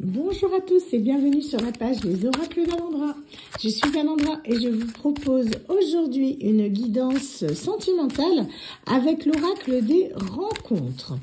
Bonjour à tous et bienvenue sur la page des oracles d'Anandra. Je suis Anandra et je vous propose aujourd'hui une guidance sentimentale avec l'oracle des rencontres.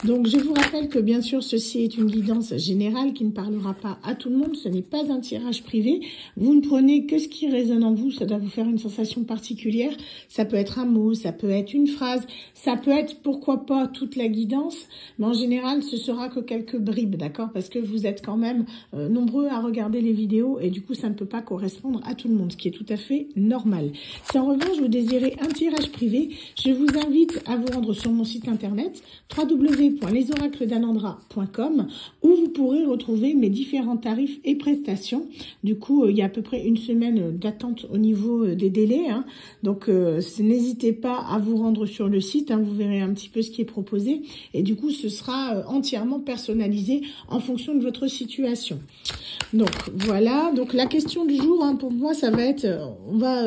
Donc je vous rappelle que bien sûr ceci est une guidance générale qui ne parlera pas à tout le monde, ce n'est pas un tirage privé. Vous ne prenez que ce qui résonne en vous, ça doit vous faire une sensation particulière. Ça peut être un mot, ça peut être une phrase, ça peut être pourquoi pas toute la guidance, mais en général ce sera que quelques bribes, d'accord? Parce que vous êtes quand même nombreux à regarder les vidéos et du coup ça ne peut pas correspondre à tout le monde, ce qui est tout à fait normal. Si en revanche vous désirez un tirage privé, je vous invite à vous rendre sur mon site internet www.lesoracledanandra.com où vous pourrez retrouver mes différents tarifs et prestations. Du coup il y a à peu près une semaine d'attente au niveau des délais, hein. Donc n'hésitez pas à vous rendre sur le site, hein, vous verrez un petit peu ce qui est proposé et du coup ce sera entièrement personnalisé en fonction de votre situation. Donc voilà, donc la question du jour, hein, pour moi ça va être,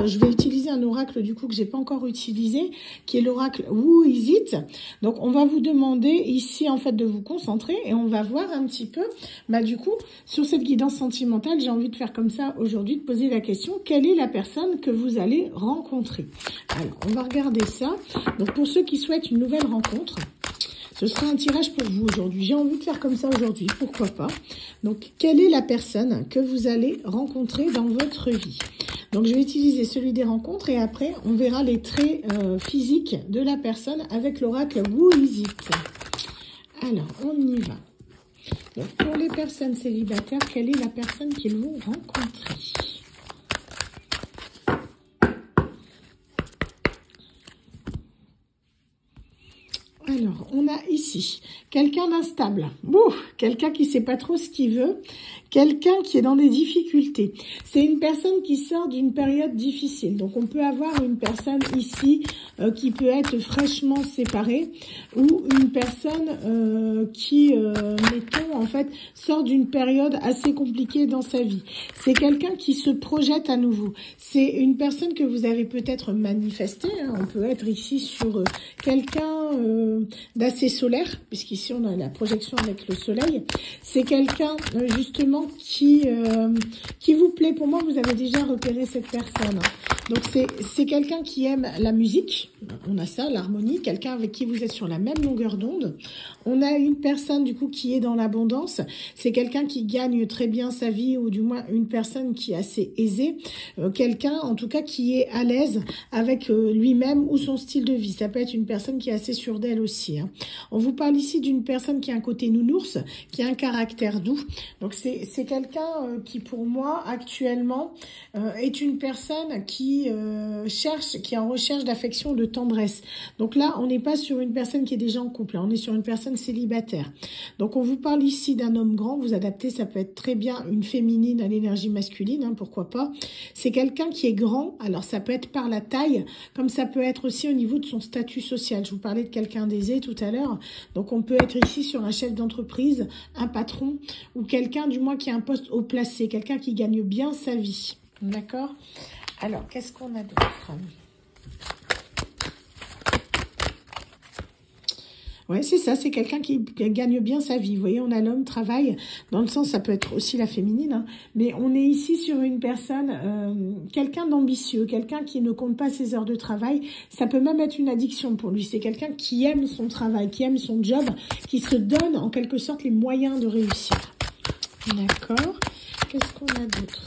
je vais utiliser un oracle du coup que j'ai pas encore utilisé, qui est l'oracle Who is it? Donc on va vous demander ici en fait de vous concentrer et on va voir un petit peu, du coup sur cette guidance sentimentale, j'ai envie de faire comme ça aujourd'hui, de poser la question, quelle est la personne que vous allez rencontrer? Alors on va regarder ça. Donc pour ceux qui souhaitent une nouvelle rencontre, ce sera un tirage pour vous aujourd'hui. J'ai envie de faire comme ça aujourd'hui, pourquoi pas. Donc, quelle est la personne que vous allez rencontrer dans votre vie? Donc, je vais utiliser celui des rencontres et après, on verra les traits physiques de la personne avec l'oracle Who is it? Alors, on y va. Donc, pour les personnes célibataires, quelle est la personne qu'ils vont rencontrer? Alors, on a ici quelqu'un d'instable, quelqu'un qui ne sait pas trop ce qu'il veut, quelqu'un qui est dans des difficultés. C'est une personne qui sort d'une période difficile. Donc, on peut avoir une personne ici qui peut être fraîchement séparée ou une personne qui, mettons, en fait, sort d'une période assez compliquée dans sa vie. C'est quelqu'un qui se projette à nouveau. C'est une personne que vous avez peut-être manifestée, hein. On peut être ici sur quelqu'un d'assez solaire, puisqu'ici on a la projection avec le soleil. C'est quelqu'un justement qui vous plaît. Pour moi, vous avez déjà repéré cette personne, hein. Donc c'est quelqu'un qui aime la musique, on a ça, l'harmonie, quelqu'un avec qui vous êtes sur la même longueur d'onde. On a une personne du coup qui est dans l'abondance, c'est quelqu'un qui gagne très bien sa vie ou du moins une personne qui est assez aisée, quelqu'un en tout cas qui est à l'aise avec lui-même ou son style de vie. Ça peut être une personne qui est assez sûre d'elle aussi, hein. On vous parle ici d'une personne qui a un côté nounours, qui a un caractère doux. Donc c'est quelqu'un qui pour moi actuellement est une personne qui cherche, qui est en recherche d'affection, de tendresse. Donc là, on n'est pas sur une personne qui est déjà en couple, hein, on est sur une personne célibataire. Donc on vous parle ici d'un homme grand, vous adaptez, ça peut être très bien une féminine à l'énergie masculine, hein, pourquoi pas. C'est quelqu'un qui est grand, alors ça peut être par la taille, comme ça peut être aussi au niveau de son statut social. Je vous parlais de quelqu'un d'aisé tout à l'heure, donc on peut être ici sur un chef d'entreprise, un patron, ou quelqu'un du moins qui a un poste haut placé, quelqu'un qui gagne bien sa vie, d'accord? Alors, qu'est-ce qu'on a d'autre? Ouais, c'est ça, c'est quelqu'un qui gagne bien sa vie. Vous voyez, on a l'homme, travail, dans le sens, ça peut être aussi la féminine, hein, mais on est ici sur une personne, quelqu'un d'ambitieux, quelqu'un qui ne compte pas ses heures de travail. Ça peut même être une addiction pour lui. C'est quelqu'un qui aime son travail, qui aime son job, qui se donne en quelque sorte les moyens de réussir. D'accord. Qu'est-ce qu'on a d'autre?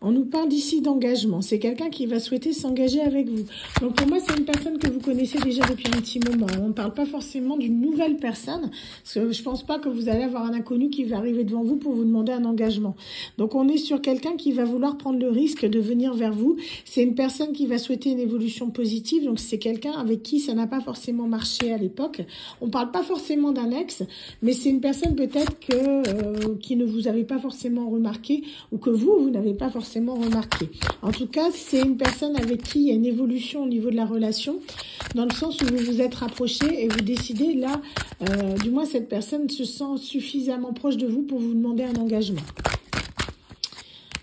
On nous parle ici d'engagement. C'est quelqu'un qui va souhaiter s'engager avec vous. Donc pour moi, c'est une personne que vous connaissez déjà depuis un petit moment. On ne parle pas forcément d'une nouvelle personne, parce que je pense pas que vous allez avoir un inconnu qui va arriver devant vous pour vous demander un engagement. Donc on est sur quelqu'un qui va vouloir prendre le risque de venir vers vous. C'est une personne qui va souhaiter une évolution positive. Donc c'est quelqu'un avec qui ça n'a pas forcément marché à l'époque. On parle pas forcément d'un ex, mais c'est une personne peut-être qui ne vous avait pas forcément remarqué ou que vous n'avez pas forcément remarqué. En tout cas, c'est une personne avec qui il y a une évolution au niveau de la relation, dans le sens où vous vous êtes rapprochés et vous décidez là, du moins cette personne se sent suffisamment proche de vous pour vous demander un engagement.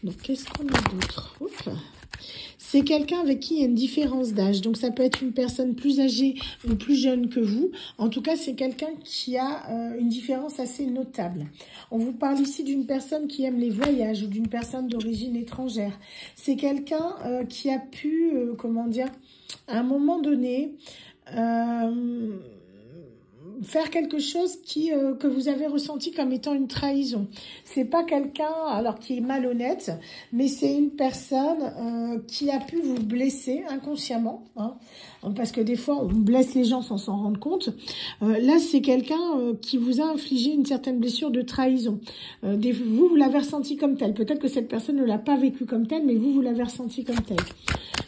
Donc, qu'est-ce qu'on a d'autre? C'est quelqu'un avec qui il y a une différence d'âge. Donc, ça peut être une personne plus âgée ou plus jeune que vous. En tout cas, c'est quelqu'un qui a une différence assez notable. On vous parle ici d'une personne qui aime les voyages ou d'une personne d'origine étrangère. C'est quelqu'un qui a pu, comment dire, à un moment donné, faire quelque chose que vous avez ressenti comme étant une trahison. C'est pas quelqu'un alors qui est malhonnête, mais c'est une personne qui a pu vous blesser inconsciemment, hein, parce que des fois on blesse les gens sans s'en rendre compte. Là c'est quelqu'un qui vous a infligé une certaine blessure de trahison. Vous l'avez ressenti comme tel. Peut-être que cette personne ne l'a pas vécu comme tel, mais vous l'avez ressenti comme tel.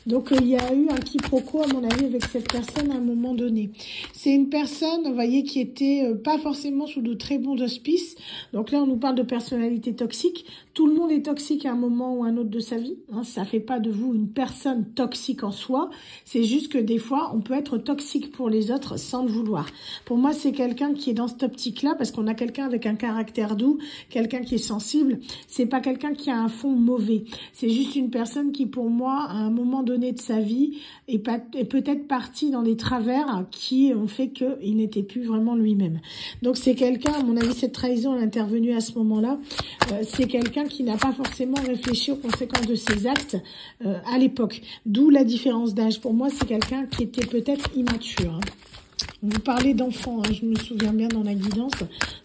Donc, il y a eu un quiproquo, à mon avis, avec cette personne à un moment donné. C'est une personne, vous voyez, qui était pas forcément sous de très bons auspices. Donc là, on nous parle de personnalité toxique. Tout le monde est toxique à un moment ou un autre de sa vie. Hein, ça fait pas de vous une personne toxique en soi. C'est juste que des fois, on peut être toxique pour les autres sans le vouloir. Pour moi, c'est quelqu'un qui est dans cette optique-là, parce qu'on a quelqu'un avec un caractère doux, quelqu'un qui est sensible. C'est pas quelqu'un qui a un fond mauvais. C'est juste une personne qui, pour moi, à un moment donné de sa vie, est peut-être parti dans des travers qui ont fait qu'il n'était plus vraiment lui-même. Donc c'est quelqu'un, à mon avis, cette trahison est intervenue à ce moment-là. C'est quelqu'un qui n'a pas forcément réfléchi aux conséquences de ses actes à l'époque. D'où la différence d'âge. Pour moi, c'est quelqu'un qui était peut-être immature. Hein. Vous parlez d'enfant, hein, je me souviens bien dans la guidance.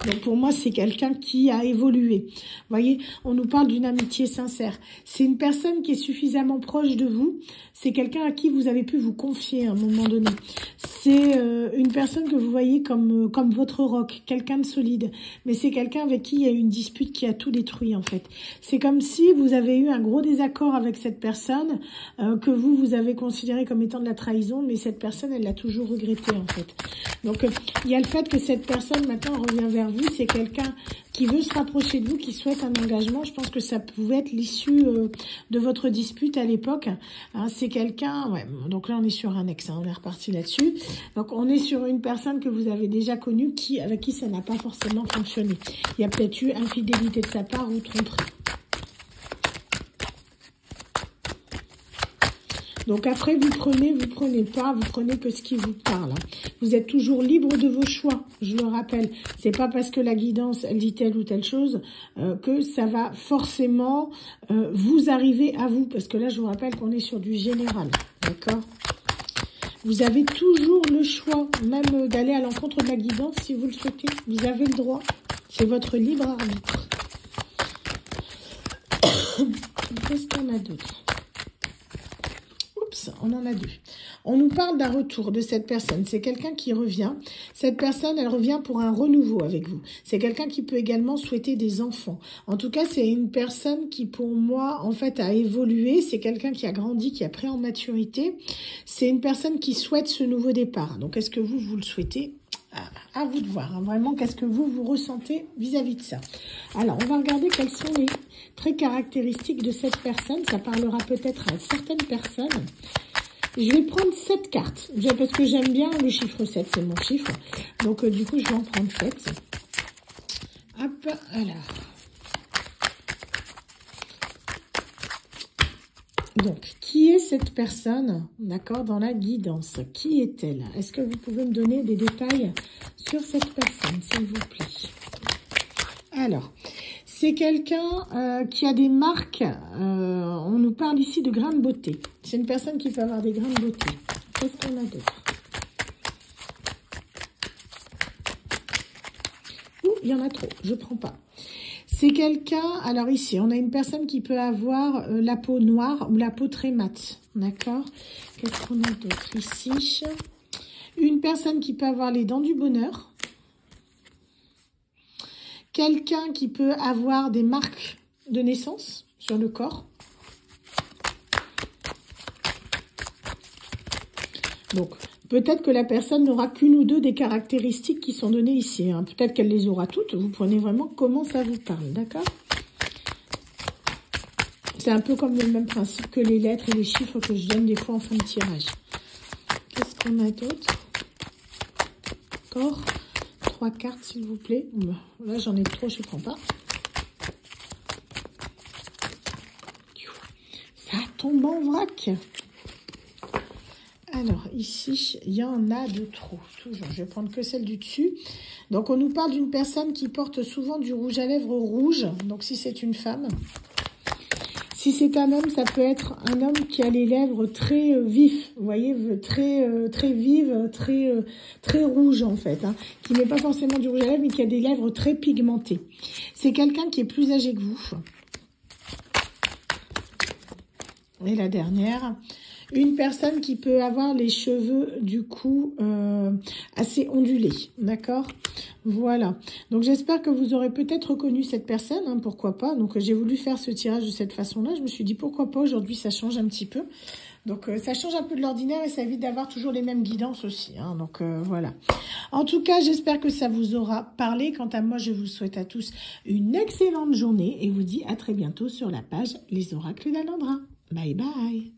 Donc pour moi, c'est quelqu'un qui a évolué. Vous voyez, on nous parle d'une amitié sincère. C'est une personne qui est suffisamment proche de vous. C'est quelqu'un à qui vous avez pu vous confier à un moment donné. C'est une personne que vous voyez comme votre roc, quelqu'un de solide. Mais c'est quelqu'un avec qui il y a eu une dispute qui a tout détruit en fait. C'est comme si vous avez eu un gros désaccord avec cette personne que vous avez considéré comme étant de la trahison, mais cette personne, elle l'a toujours regretté en fait. Donc, il y a le fait que cette personne, maintenant, revient vers vous. C'est quelqu'un qui veut se rapprocher de vous, qui souhaite un engagement. Je pense que ça pouvait être l'issue de votre dispute à l'époque. Hein, c'est quelqu'un... Ouais, donc là, on est sur un ex. Hein, on est reparti là-dessus. Donc, on est sur une personne que vous avez déjà connue, avec qui ça n'a pas forcément fonctionné. Il y a peut-être eu infidélité de sa part ou tromperie. Donc après, vous prenez pas, vous prenez que ce qui vous parle. Vous êtes toujours libre de vos choix, je le rappelle. C'est pas parce que la guidance, elle dit telle ou telle chose que ça va forcément vous arriver à vous. Parce que là, je vous rappelle qu'on est sur du général, d'accord ? Vous avez toujours le choix, même d'aller à l'encontre de la guidance si vous le souhaitez. Vous avez le droit. C'est votre libre arbitre. Qu'est-ce qu'on a d'autre ? On en a deux. On nous parle d'un retour de cette personne. C'est quelqu'un qui revient. Cette personne, elle revient pour un renouveau avec vous. C'est quelqu'un qui peut également souhaiter des enfants. En tout cas, c'est une personne qui, pour moi, en fait, a évolué. C'est quelqu'un qui a grandi, qui a pris en maturité. C'est une personne qui souhaite ce nouveau départ. Donc, est-ce que vous le souhaitez ? À vous de voir, hein. Vraiment, qu'est-ce que vous ressentez vis-à-vis de ça. Alors, on va regarder quelles sont les traits caractéristiques de cette personne. Ça parlera peut-être à certaines personnes. Je vais prendre 7 cartes, parce que j'aime bien le chiffre 7, c'est mon chiffre. Donc, du coup, je vais en prendre 7. Hop, alors. Donc, qui est cette personne, d'accord, dans la guidance? Qui est-elle? Est-ce que vous pouvez me donner des détails sur cette personne, s'il vous plaît? Alors, c'est quelqu'un qui a des marques, on nous parle ici de grains de beauté. C'est une personne qui peut avoir des grains de beauté. Qu'est-ce qu'on a d'autre? Ouh, il y en a trop, je prends pas. C'est quelqu'un, alors ici, on a une personne qui peut avoir la peau noire ou la peau très mate, d'accord? Qu'est-ce qu'on a d'autre ici? Une personne qui peut avoir les dents du bonheur. Quelqu'un qui peut avoir des marques de naissance sur le corps. Donc, peut-être que la personne n'aura qu'une ou deux des caractéristiques qui sont données ici. Hein. Peut-être qu'elle les aura toutes. Vous prenez vraiment comment ça vous parle, d'accord? C'est un peu comme le même principe que les lettres et les chiffres que je donne des fois en fin de tirage. Qu'est-ce qu'on a d'autre? Encore 3 cartes, s'il vous plaît. Là, j'en ai trop, je ne prends pas. Ça tombe en vrac. Alors, ici, il y en a de trop. Toujours, je vais prendre que celle du dessus. Donc, on nous parle d'une personne qui porte souvent du rouge à lèvres rouge. Donc, si c'est une femme. Si c'est un homme, ça peut être un homme qui a les lèvres très vifs. Vous voyez, très vives, très rouges, en fait. Hein, qui met pas forcément du rouge à lèvres, mais qui a des lèvres très pigmentées. C'est quelqu'un qui est plus âgé que vous. Et la dernière... Une personne qui peut avoir les cheveux, du coup, assez ondulés, d'accord? Voilà. Donc, j'espère que vous aurez peut-être reconnu cette personne, hein, pourquoi pas. Donc, j'ai voulu faire ce tirage de cette façon-là. Je me suis dit, pourquoi pas, aujourd'hui, ça change un petit peu. Donc, ça change un peu de l'ordinaire et ça évite d'avoir toujours les mêmes guidances aussi. Hein, donc, voilà. En tout cas, j'espère que ça vous aura parlé. Quant à moi, je vous souhaite à tous une excellente journée et vous dis à très bientôt sur la page Les Oracles d'Alendra. Bye bye.